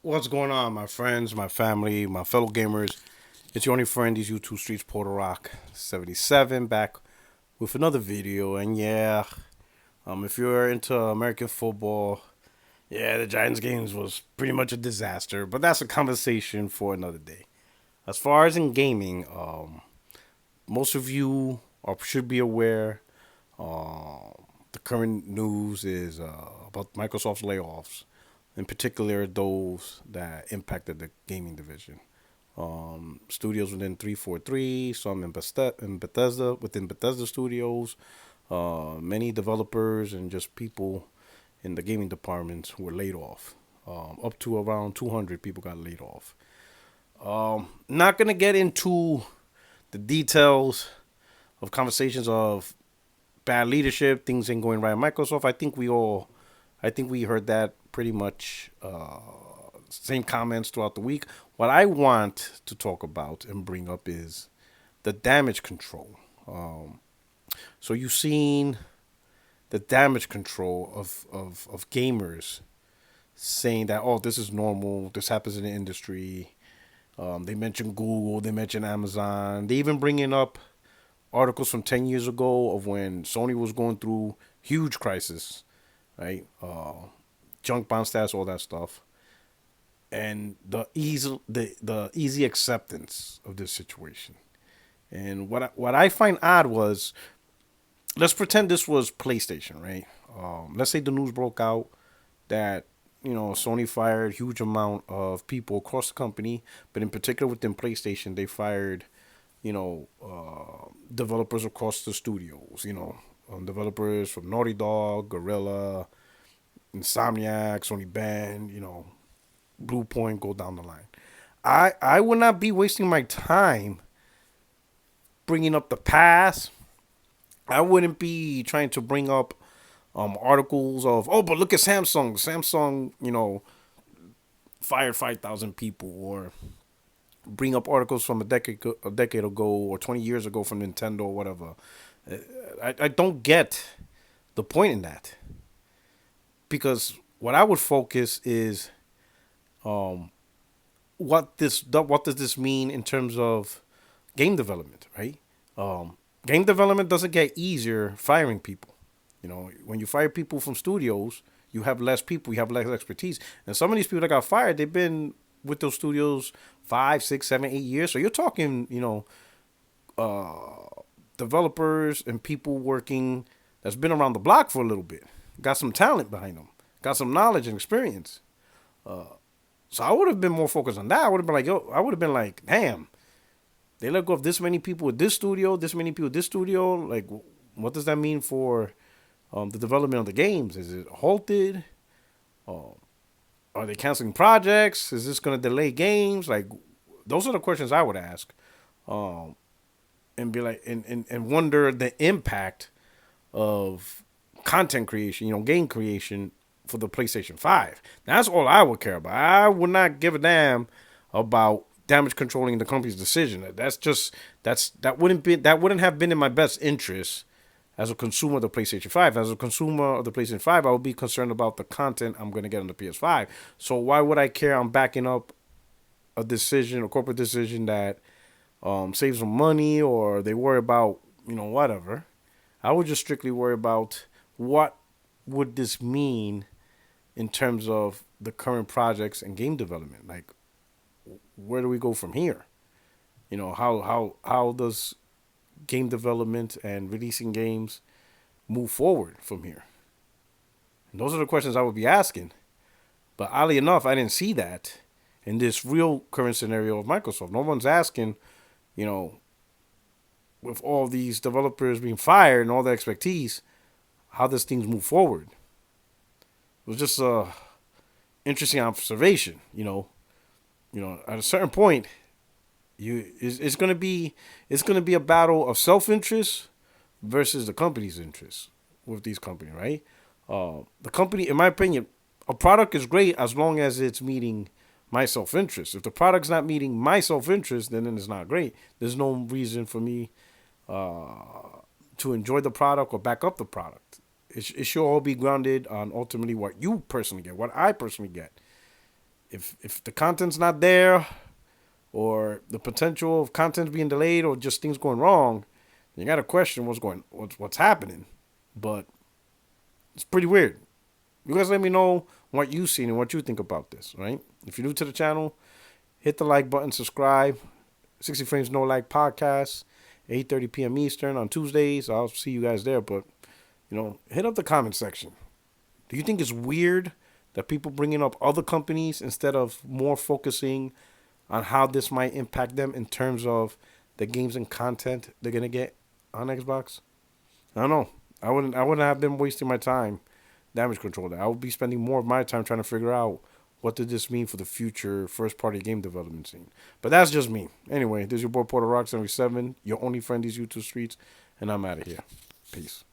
What's going on, my friends, my family, my fellow gamers? It's your only friend, these YouTube streets, Puerto77, back with another video. And yeah, if you're into American football, yeah, the Giants games was pretty much a disaster. But that's a conversation for another day. As far as in gaming, most of you should be aware. The current news is about Microsoft's layoffs, in particular those that impacted the gaming division. Studios within 343, some in Bethesda, within Bethesda Studios, many developers and just people in the gaming departments were laid off. Up to around 200 people got laid off. Not gonna get into the details of conversations of bad leadership, things ain't going right at Microsoft. I think we heard that pretty much same comments throughout the week. What I want to talk about and bring up is the damage control. So you've seen the damage control of gamers saying that, oh, this is normal, this happens in the industry. They mention Google, they mention Amazon, they even bringing up articles from 10 years ago of when Sony was going through huge crisis, right? Junk bounce stats, all that stuff, and the easy acceptance of this situation. And what I find odd was, let's pretend this was PlayStation, right? Let's say the news broke out that Sony fired huge amount of people across the company, but in particular within PlayStation, they fired developers across the studios. Developers from Naughty Dog, Gorilla, Insomniac, Sony Band, Blue Point, go down the line. I would not be wasting my time bringing up the past. I wouldn't be trying to bring up articles of, oh, but look at Samsung. Samsung, fired 5,000 people, or bring up articles from a decade ago or 20 years ago from Nintendo or whatever. I don't get the point in that, because what I would focus is what does this mean in terms of game development, right? Game development doesn't get easier firing people. When you fire people from studios, you have less people, you have less expertise, and some of these people that got fired, they've been with those studios 5, 6, 7, 8 years. So you're talking, developers and people working that's been around the block for a little bit, got some talent behind them, got some knowledge and experience. So I would have been more focused on that. I would have been like, yo, I would have been like, damn, they let go of this many people with this studio, this many people with this studio. Like, what does that mean for the development of the games? Is it halted? Are they canceling projects? Is this going to delay games? Like, those are the questions I would ask, and be like, and wonder the impact of content creation, game creation for the PlayStation 5. That's all I would care about. I would not give a damn about damage controlling the company's decision. That wouldn't have been in my best interest as a consumer of the PlayStation 5. As a consumer of the PlayStation 5, I would be concerned about the content I'm going to get on the PS5. So why would I care? I'm backing up a corporate decision that saves them money, or they worry about, whatever. I would just strictly worry about what would this mean in terms of the current projects and game development. Like, where do we go from here? How does game development and releasing games move forward from here? And those are the questions I would be asking. But oddly enough, I didn't see that in this real current scenario of Microsoft. No one's asking, with all these developers being fired and all the expertise, how does things move forward? It was just a interesting observation. At a certain point, it's gonna be a battle of self interest versus the company's interest with these companies, right? The company, in my opinion, a product is great as long as it's meeting my self interest. If the product's not meeting my self interest, then it's not great. There's no reason for me to enjoy the product or back up the product. It should all be grounded on ultimately what you personally get, what I personally get. if the content's not there, or the potential of content being delayed, or just things going wrong, you got to question what's happening. But it's pretty weird. You guys let me know what you've seen and what you think about this, right? If you're new to the channel, hit the like button, subscribe. 60 Frames No Like podcast, 8:30 p.m. Eastern on Tuesdays. I'll see you guys there. But, hit up the comment section. Do you think it's weird that people bringing up other companies instead of more focusing on how this might impact them in terms of the games and content they're gonna get on Xbox? I don't know. I wouldn't have been wasting my time damage control. I would be spending more of my time trying to figure out what did this mean for the future first party game development scene. But that's just me. Anyway, this is your boy Puerto Rock 77, your only friend these YouTube streets, and I'm out of here. Peace.